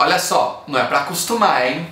Olha só, não é pra acostumar, hein?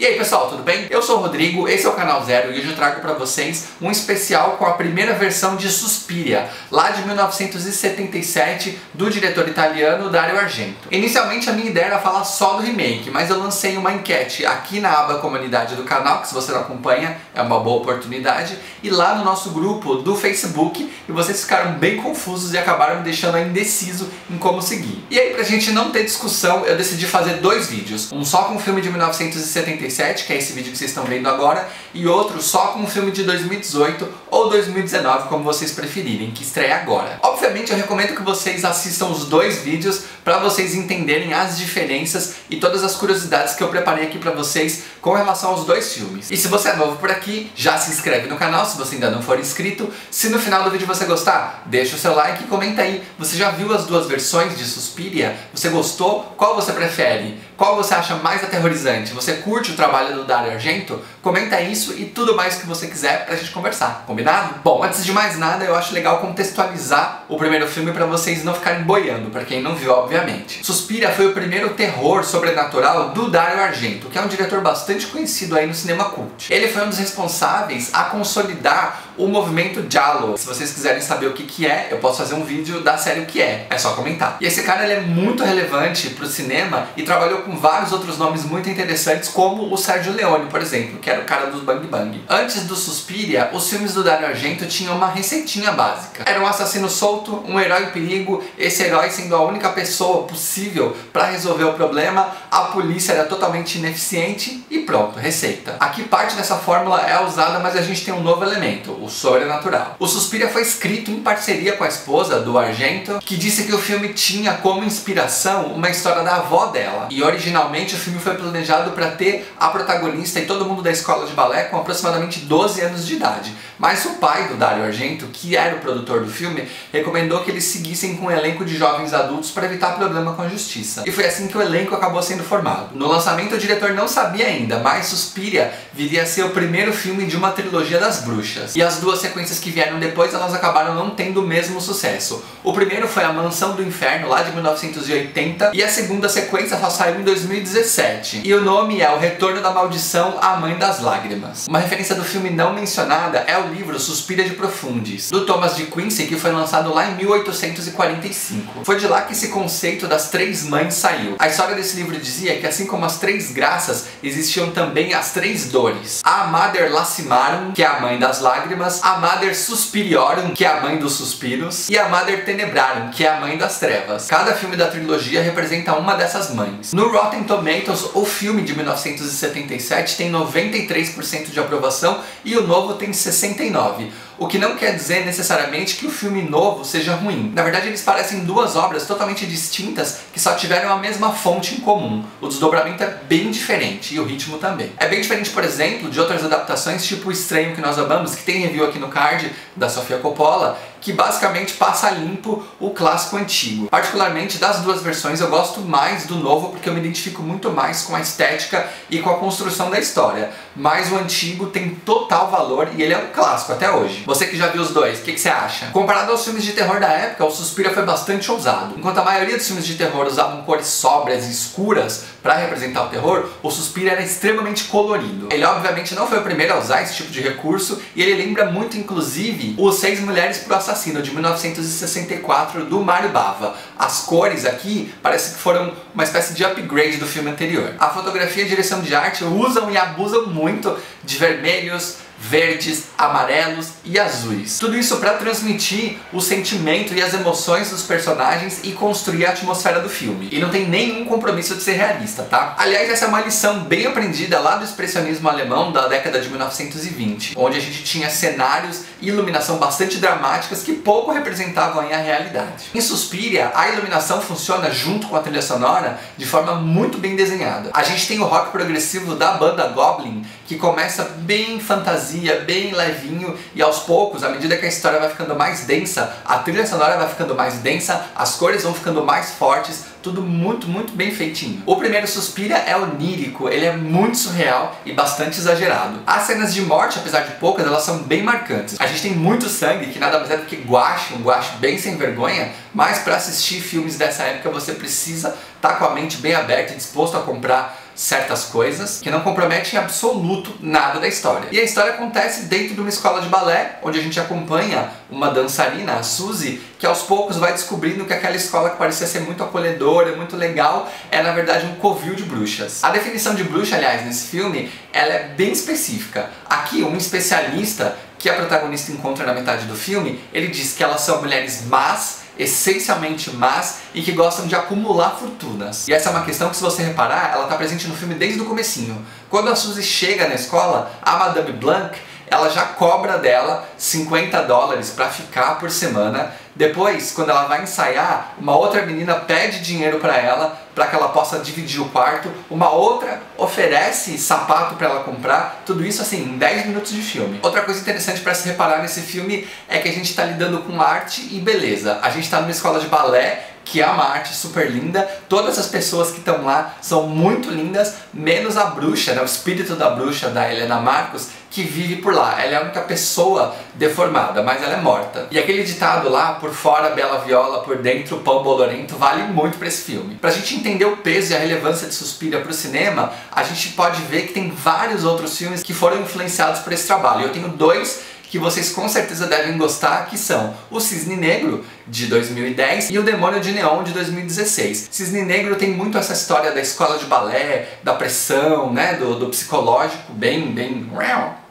E aí pessoal, tudo bem? Eu sou o Rodrigo, esse é o Canal Zero e hoje eu trago pra vocês um especial com a primeira versão de Suspiria, lá de 1977, do diretor italiano Dario Argento. Inicialmente a minha ideia era falar só do remake, mas eu lancei uma enquete aqui na aba comunidade do canal, que se você não acompanha é uma boa oportunidade, e lá no nosso grupo do Facebook, e vocês ficaram bem confusos e acabaram me deixando indeciso em como seguir. E aí, pra gente não ter discussão, eu decidi fazer dois vídeos, um só com o filme de 1977, que é esse vídeo que vocês estão vendo agora, e outro só com o filme de 2018 ou 2019, como vocês preferirem, que estreia agora. Obviamente eu recomendo que vocês assistam os dois vídeos para vocês entenderem as diferenças e todas as curiosidades que eu preparei aqui para vocês com relação aos dois filmes. E se você é novo por aqui, já se inscreve no canal se você ainda não for inscrito. Se no final do vídeo você gostar, deixa o seu like e comenta aí. Você já viu as duas versões de Suspiria? Você gostou? Qual você prefere? Qual você acha mais aterrorizante? Você curte o trabalho do Dario Argento? Comenta isso e tudo mais que você quiser pra gente conversar, combinado? Bom, antes de mais nada, eu acho legal contextualizar o primeiro filme pra vocês não ficarem boiando, pra quem não viu, obviamente. Suspiria foi o primeiro terror sobrenatural do Dario Argento, que é um diretor bastante conhecido aí no cinema cult. Ele foi um dos responsáveis a consolidar o movimento Giallo. Se vocês quiserem saber o que é, eu posso fazer um vídeo da série O Que É só comentar. E esse cara, ele é muito relevante pro cinema e trabalhou com vários outros nomes muito interessantes, como o Sergio Leone, por exemplo, que era o cara dos Bang Bang. Antes do Suspiria, os filmes do Dario Argento tinham uma receitinha básica. Era um assassino solto, um herói em perigo, esse herói sendo a única pessoa possível para resolver o problema, a polícia era totalmente ineficiente e pronto, receita. Aqui parte dessa fórmula é usada, mas a gente tem um novo elemento, o sobrenatural. O Suspiria foi escrito em parceria com a esposa do Argento, que disse que o filme tinha como inspiração uma história da avó dela. E originalmente o filme foi planejado para ter a protagonista e todo mundo da escola de balé com aproximadamente 12 anos de idade. Mas o pai do Dario Argento, que era o produtor do filme, recomendou que eles seguissem com um elenco de jovens adultos para evitar problema com a justiça. E foi assim que o elenco acabou sendo formado. No lançamento o diretor não sabia ainda, mas Suspiria viria a ser o primeiro filme de uma trilogia das bruxas. E as duas sequências que vieram depois, elas acabaram não tendo o mesmo sucesso. O primeiro foi A Mansão do Inferno, lá de 1980, e a segunda sequência só saiu em 2017. E o nome é O Retorno da Maldição, a Mãe das Lágrimas. Uma referência do filme não mencionada é o livro Suspiria de Profundis, do Thomas de Quincy, que foi lançado lá em 1845. Foi de lá que esse conceito das três mães saiu. A história desse livro dizia que assim como as três graças, existiam também as três dores. A Mater Lacrimarum, que é a mãe das lágrimas, a Mater Suspiriorum, que é a mãe dos suspiros, e a Mater Tenebrarum, que é a mãe das trevas. Cada filme da trilogia representa uma dessas mães. No Rotten Tomatoes, o filme de 1977 tem 93% de aprovação e o novo tem 69%. O que não quer dizer necessariamente que o filme novo seja ruim. Na verdade, eles parecem duas obras totalmente distintas que só tiveram a mesma fonte em comum. O desdobramento é bem diferente e o ritmo também. É bem diferente, por exemplo, de outras adaptações, tipo O Estranho que Nós Amamos, que tem review aqui no card, da Sofia Coppola, que basicamente passa limpo o clássico antigo. Particularmente das duas versões eu gosto mais do novo porque eu me identifico muito mais com a estética e com a construção da história. Mas o antigo tem total valor e ele é um clássico até hoje. Você que já viu os dois, o que você acha? Comparado aos filmes de terror da época, o Suspiria foi bastante ousado. Enquanto a maioria dos filmes de terror usavam cores sóbrias e escuras para representar o terror, o Suspiria era extremamente colorido. Ele obviamente não foi o primeiro a usar esse tipo de recurso e ele lembra muito inclusive o Seis Mulheres pro Assassino, de 1964, do Mario Bava. As cores aqui parece que foram uma espécie de upgrade do filme anterior. A fotografia e a direção de arte usam e abusam muito de vermelhos, verdes, amarelos e azuis. Tudo isso para transmitir o sentimento e as emoções dos personagens e construir a atmosfera do filme. E não tem nenhum compromisso de ser realista, tá? Aliás, essa é uma lição bem aprendida lá do expressionismo alemão da década de 1920, onde a gente tinha cenários e iluminação bastante dramáticas que pouco representavam aí a realidade. Em Suspiria, a iluminação funciona junto com a trilha sonora de forma muito bem desenhada. A gente tem o rock progressivo da banda Goblin, que começa bem fantasia fantasia, bem levinho, e aos poucos, à medida que a história vai ficando mais densa, a trilha sonora vai ficando mais densa, as cores vão ficando mais fortes, tudo muito, muito bem feitinho. O primeiro Suspiria é onírico, ele é muito surreal e bastante exagerado. As cenas de morte, apesar de poucas, elas são bem marcantes. A gente tem muito sangue, que nada mais é do que guache, um guache bem sem vergonha, mas para assistir filmes dessa época você precisa estar com a mente bem aberta e disposto a comprar certas coisas que não comprometem em absoluto nada da história. E a história acontece dentro de uma escola de balé, onde a gente acompanha uma dançarina, a Suzy, que aos poucos vai descobrindo que aquela escola que parecia ser muito acolhedora, muito legal, é na verdade um covil de bruxas. A definição de bruxa, aliás, nesse filme, ela é bem específica. Aqui, um especialista que a protagonista encontra na metade do filme, ele diz que elas são mulheres más, essencialmente más, e que gostam de acumular fortunas. E essa é uma questão que, se você reparar, ela está presente no filme desde o comecinho. Quando a Suzy chega na escola, a Madame Blanc, ela já cobra dela $50 para ficar por semana. Depois, quando ela vai ensaiar, uma outra menina pede dinheiro para ela, para que ela possa dividir o quarto. Uma outra oferece sapato para ela comprar. Tudo isso assim, em 10 minutos de filme. Outra coisa interessante para se reparar nesse filme é que a gente está lidando com arte e beleza. A gente está numa escola de balé, que é uma arte super linda. Todas as pessoas que estão lá são muito lindas, menos a bruxa, né, o espírito da bruxa, da Helena Marcos, que vive por lá. Ela é a única pessoa deformada, mas ela é morta. E aquele ditado lá, por fora bela viola, por dentro pão bolorento, vale muito para esse filme. Pra gente entender o peso e a relevância de Suspiria pro cinema, a gente pode ver que tem vários outros filmes que foram influenciados por esse trabalho. Eu tenho dois que vocês com certeza devem gostar, que são o Cisne Negro, de 2010, e o Demônio de Neon, de 2016. Cisne Negro tem muito essa história da escola de balé, da pressão, né, do psicológico, bem,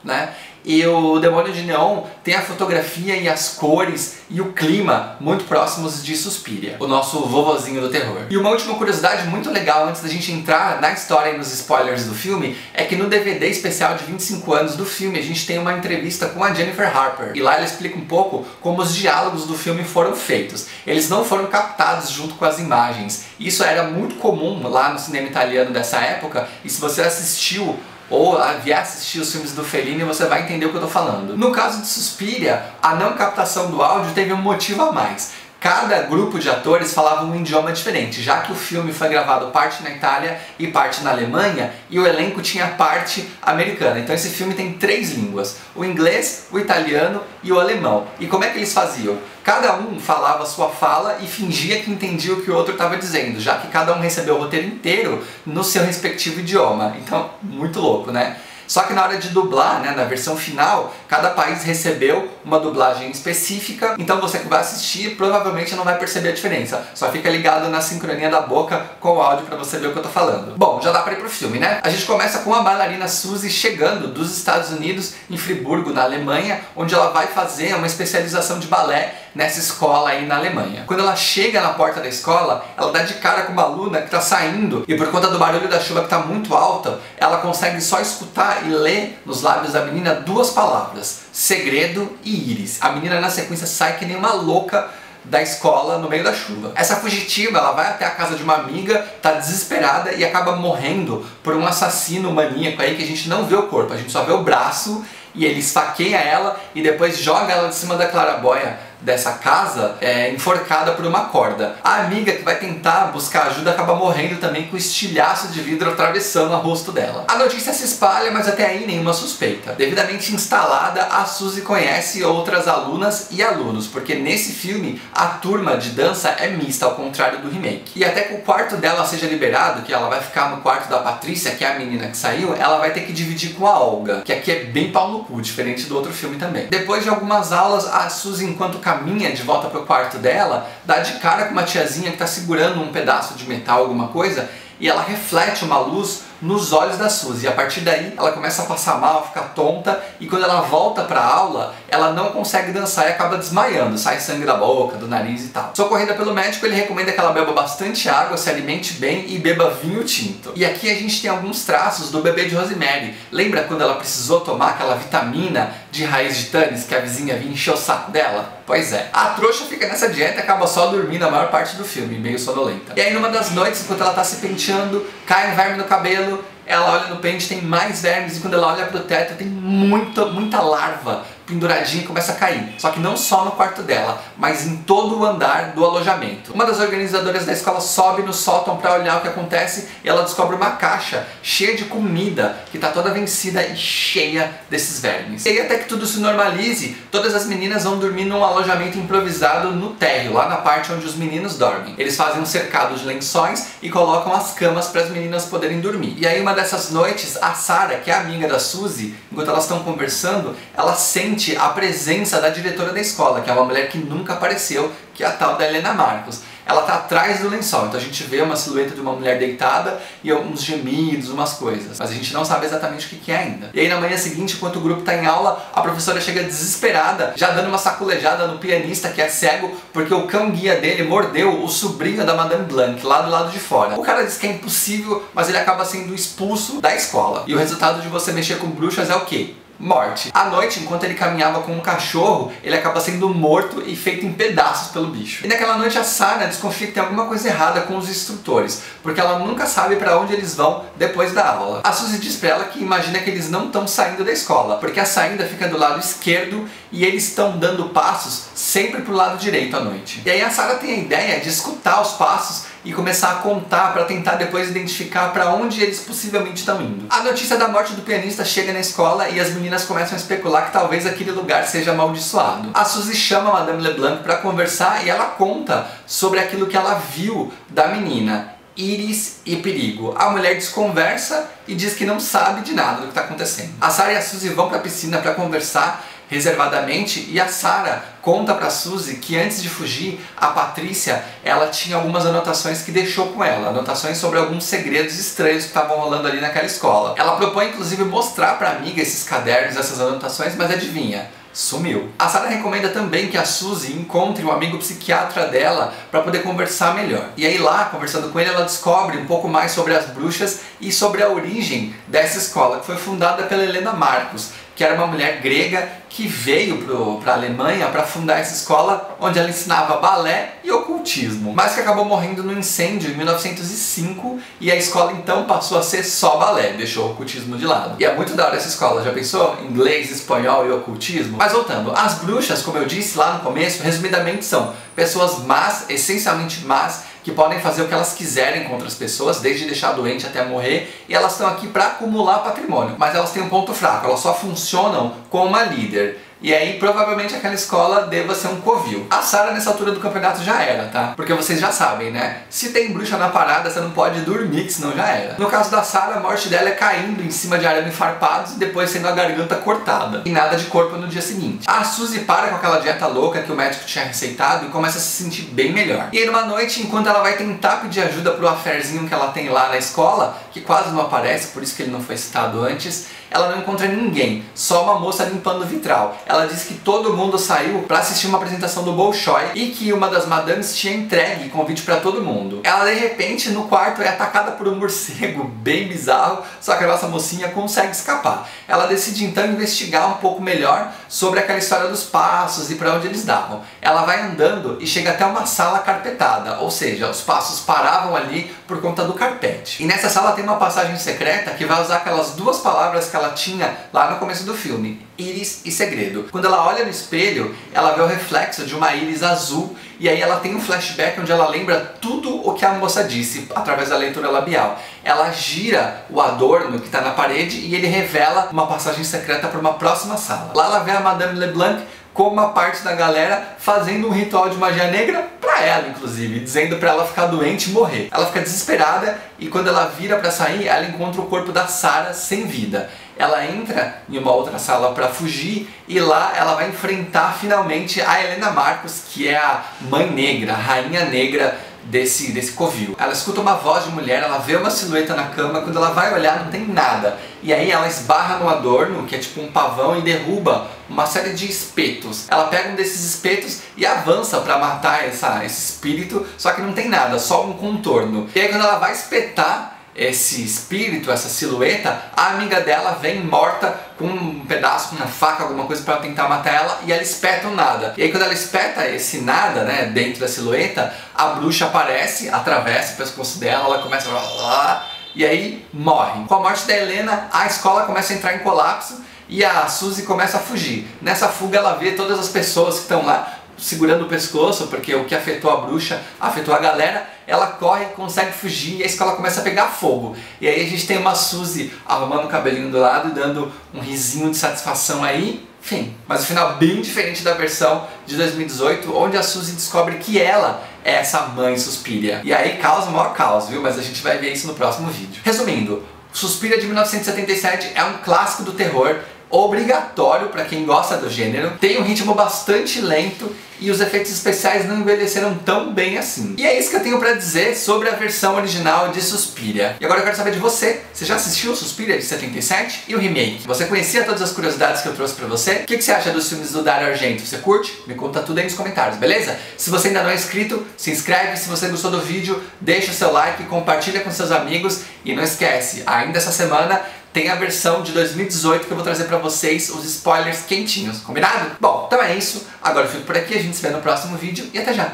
né? E o Demônio de Neon tem a fotografia e as cores e o clima muito próximos de Suspiria, o nosso vovozinho do terror. E uma última curiosidade muito legal antes da gente entrar na história e nos spoilers do filme é que no DVD especial de 25 anos do filme a gente tem uma entrevista com a Jennifer Harper. E lá ela explica um pouco como os diálogos do filme foram feitos. Eles não foram captados junto com as imagens. Isso era muito comum lá no cinema italiano dessa época, e se você assistiu ou vier assistir os filmes do Fellini, você vai entender o que eu tô falando. No caso de Suspiria, a não captação do áudio teve um motivo a mais. Cada grupo de atores falava um idioma diferente, já que o filme foi gravado parte na Itália e parte na Alemanha, e o elenco tinha parte americana. Então esse filme tem 3 línguas, o inglês, o italiano e o alemão. E como é que eles faziam? Cada um falava a sua fala e fingia que entendia o que o outro estava dizendo, já que cada um recebeu o roteiro inteiro no seu respectivo idioma. Então, muito louco, né? Só que na hora de dublar, né, na versão final, cada país recebeu uma dublagem específica, então você que vai assistir provavelmente não vai perceber a diferença. Só fica ligado na sincronia da boca com o áudio pra você ver o que eu tô falando. Bom, já dá pra ir pro filme, né? A gente começa com a bailarina Suzy chegando dos Estados Unidos em Friburgo, na Alemanha, onde ela vai fazer uma especialização de balé nessa escola aí na Alemanha. Quando ela chega na porta da escola, ela dá de cara com uma aluna que tá saindo, e por conta do barulho da chuva que tá muito alta, ela consegue só escutar e ler nos lábios da menina 2 palavras: segredo e íris. A menina na sequência sai que nem uma louca da escola no meio da chuva. Essa fugitiva, ela vai até a casa de uma amiga, tá desesperada e acaba morrendo por um assassino maníaco aí que a gente não vê o corpo, a gente só vê o braço, e ele esfaqueia ela e depois joga ela de cima da claraboia dessa casa, enforcada por uma corda. A amiga que vai tentar buscar ajuda acaba morrendo também com estilhaço de vidro atravessando o rosto dela. A notícia se espalha, mas até aí nenhuma suspeita. Devidamente instalada, a Suzy conhece outras alunas e alunos, porque nesse filme a turma de dança é mista, ao contrário do remake. E até que o quarto dela seja liberado, que ela vai ficar no quarto da Patrícia, que é a menina que saiu, ela vai ter que dividir com a Olga, que aqui é bem pau no cu, diferente do outro filme também. Depois de algumas aulas, a Suzy, enquanto caminha de volta pro quarto dela, dá de cara com uma tiazinha que tá segurando um pedaço de metal, alguma coisa, e ela reflete uma luz nos olhos da Suzy. E a partir daí ela começa a passar mal, ficar tonta, e quando ela volta pra aula, ela não consegue dançar e acaba desmaiando, sai sangue da boca, do nariz e tal. Socorrida pelo médico, ele recomenda que ela beba bastante água, se alimente bem e beba vinho tinto. E aqui a gente tem alguns traços do Bebê de Rosemary. Lembra quando ela precisou tomar aquela vitamina de raiz de tânis que a vizinha vinha encher o saco dela? Pois é. A trouxa fica nessa dieta e acaba só dormindo a maior parte do filme, meio sonolenta. E aí numa das noites, enquanto ela tá se penteando, cai um verme no cabelo ela olha no pente, tem mais vermes, e quando ela olha pro teto tem muita larva penduradinha e começa a cair. Só que não só no quarto dela, mas em todo o andar do alojamento. Uma das organizadoras da escola sobe no sótão para olhar o que acontece e ela descobre uma caixa cheia de comida que tá toda vencida e cheia desses vermes. E aí, até que tudo se normalize, todas as meninas vão dormir num alojamento improvisado no térreo, lá na parte onde os meninos dormem. Eles fazem um cercado de lençóis e colocam as camas para as meninas poderem dormir. E aí, uma dessas noites, a Sarah, que é amiga da Suzy, enquanto elas estão conversando, ela sente a presença da diretora da escola, que é uma mulher que nunca apareceu, que é a tal da Helena Marcos. Ela tá atrás do lençol, então a gente vê uma silhueta de uma mulher deitada e alguns gemidos, umas coisas, mas a gente não sabe exatamente o que é ainda. E aí na manhã seguinte, enquanto o grupo tá em aula, a professora chega desesperada, já dando uma saculejada no pianista que é cego, porque o cão guia dele mordeu o sobrinho da Madame Blanc, lá do lado de fora. O cara diz que é impossível, mas ele acaba sendo expulso da escola. E o resultado de você mexer com bruxas é o quê? Morte. À noite, enquanto ele caminhava com um cachorro, ele acaba sendo morto e feito em pedaços pelo bicho. E naquela noite a Sarah desconfia que tem alguma coisa errada com os instrutores, porque ela nunca sabe para onde eles vão depois da aula. A Suzy diz pra ela que imagina que eles não estão saindo da escola, porque a saída fica do lado esquerdo e eles estão dando passos sempre pro lado direito à noite. E aí a Sarah tem a ideia de escutar os passos e começar a contar para tentar depois identificar para onde eles possivelmente estão indo. A notícia da morte do pianista chega na escola e as meninas começam a especular que talvez aquele lugar seja amaldiçoado. A Suzy chama a Madame LeBlanc para conversar e ela conta sobre aquilo que ela viu da menina. Íris e perigo. A mulher desconversa e diz que não sabe de nada do que está acontecendo. A Sarah e a Suzy vão para a piscina para conversar reservadamente e a Sarah conta pra Suzy que antes de fugir, a Patrícia, ela tinha algumas anotações que deixou com ela, anotações sobre alguns segredos estranhos que estavam rolando ali naquela escola. Ela propõe inclusive mostrar pra amiga esses cadernos, essas anotações, mas adivinha? Sumiu. A Sarah recomenda também que a Suzy encontre um amigo psiquiatra dela para poder conversar melhor. E aí lá, conversando com ele, ela descobre um pouco mais sobre as bruxas e sobre a origem dessa escola, que foi fundada pela Helena Marcos, que era uma mulher grega que veio para a Alemanha para fundar essa escola onde ela ensinava balé e ocultismo, mas que acabou morrendo no incêndio em 1905 e a escola então passou a ser só balé, deixou o ocultismo de lado. E é muito da hora essa escola, já pensou? Inglês, espanhol e ocultismo? Mas voltando, as bruxas, como eu disse lá no começo, resumidamente são pessoas más, essencialmente más, que podem fazer o que elas quiserem contra as pessoas, desde deixar doente até morrer, e elas estão aqui para acumular patrimônio. Mas elas têm um ponto fraco, elas só funcionam com uma líder. E aí, provavelmente, aquela escola deva ser um covil. A Sarah, nessa altura do campeonato, já era, tá? Porque vocês já sabem, né? Se tem bruxa na parada, você não pode dormir, que senão já era. No caso da Sarah, a morte dela é caindo em cima de arame farpados e depois sendo a garganta cortada. E nada de corpo no dia seguinte. A Suzy para com aquela dieta louca que o médico tinha receitado e começa a se sentir bem melhor. E aí, numa noite, enquanto ela vai tentar pedir ajuda pro affairzinho que ela tem lá na escola, que quase não aparece, por isso que ele não foi citado antes, ela não encontra ninguém, só uma moça limpando o vitral. Ela diz que todo mundo saiu para assistir uma apresentação do Bolshoi e que uma das madames tinha entregue convite para todo mundo. Ela de repente no quarto é atacada por um morcego bem bizarro, só que a nossa mocinha consegue escapar. Ela decide então investigar um pouco melhor sobre aquela história dos passos e para onde eles davam. Ela vai andando e chega até uma sala carpetada, ou seja, os passos paravam ali por conta do carpete. E nessa sala tem uma passagem secreta que vai usar aquelas duas palavras que ela tinha lá no começo do filme, íris e segredo. Quando ela olha no espelho, ela vê o reflexo de uma íris azul e aí ela tem um flashback onde ela lembra tudo o que a moça disse através da leitura labial. Ela gira o adorno que está na parede e ele revela uma passagem secreta para uma próxima sala. Lá ela vê a Madame LeBlanc com uma parte da galera fazendo um ritual de magia negra pra ela, inclusive, dizendo pra ela ficar doente e morrer. Ela fica desesperada e quando ela vira pra sair, ela encontra o corpo da Sarah sem vida. Ela entra em uma outra sala pra fugir e lá ela vai enfrentar finalmente a Helena Marcos, que é a mãe negra, a rainha negra desse covil. Ela escuta uma voz de mulher, ela vê uma silhueta na cama, quando ela vai olhar não tem nada. E aí ela esbarra no adorno, que é tipo um pavão, e derruba uma série de espetos. Ela pega um desses espetos e avança pra matar esse espírito, só que não tem nada, só um contorno. E aí quando ela vai espetar esse espírito, essa silhueta, a amiga dela vem morta com um pedaço, com uma faca, alguma coisa para tentar matar ela, e ela espeta um nada. E aí quando ela espeta esse nada, né, dentro da silhueta, a bruxa aparece, atravessa o pescoço dela, ela começa a e aí morre. Com a morte da Helena, a escola começa a entrar em colapso e a Suzy começa a fugir. Nessa fuga ela vê todas as pessoas que estão lá segurando o pescoço, porque o que afetou a bruxa afetou a galera. Ela corre, consegue fugir e a escola começa a pegar fogo. E aí a gente tem uma Suzy arrumando o cabelinho do lado e dando um risinho de satisfação aí. Enfim, mas o final bem diferente da versão de 2018, onde a Suzy descobre que ela é essa mãe Suspiria. E aí causa o maior caos, viu? Mas a gente vai ver isso no próximo vídeo. Resumindo, Suspiria de 1977 é um clássico do terror, obrigatório para quem gosta do gênero, tem um ritmo bastante lento e os efeitos especiais não envelheceram tão bem assim. E é isso que eu tenho para dizer sobre a versão original de Suspiria. E agora eu quero saber de você. Você já assistiu Suspiria de 77 e o remake? Você conhecia todas as curiosidades que eu trouxe para você? O que você acha dos filmes do Dario Argento? Você curte? Me conta tudo aí nos comentários, beleza? Se você ainda não é inscrito, se inscreve. Se você gostou do vídeo, deixa o seu like, compartilha com seus amigos e não esquece, ainda essa semana tem a versão de 2018 que eu vou trazer pra vocês, os spoilers quentinhos, combinado? Bom, então é isso. Agora eu fico por aqui, a gente se vê no próximo vídeo e até já!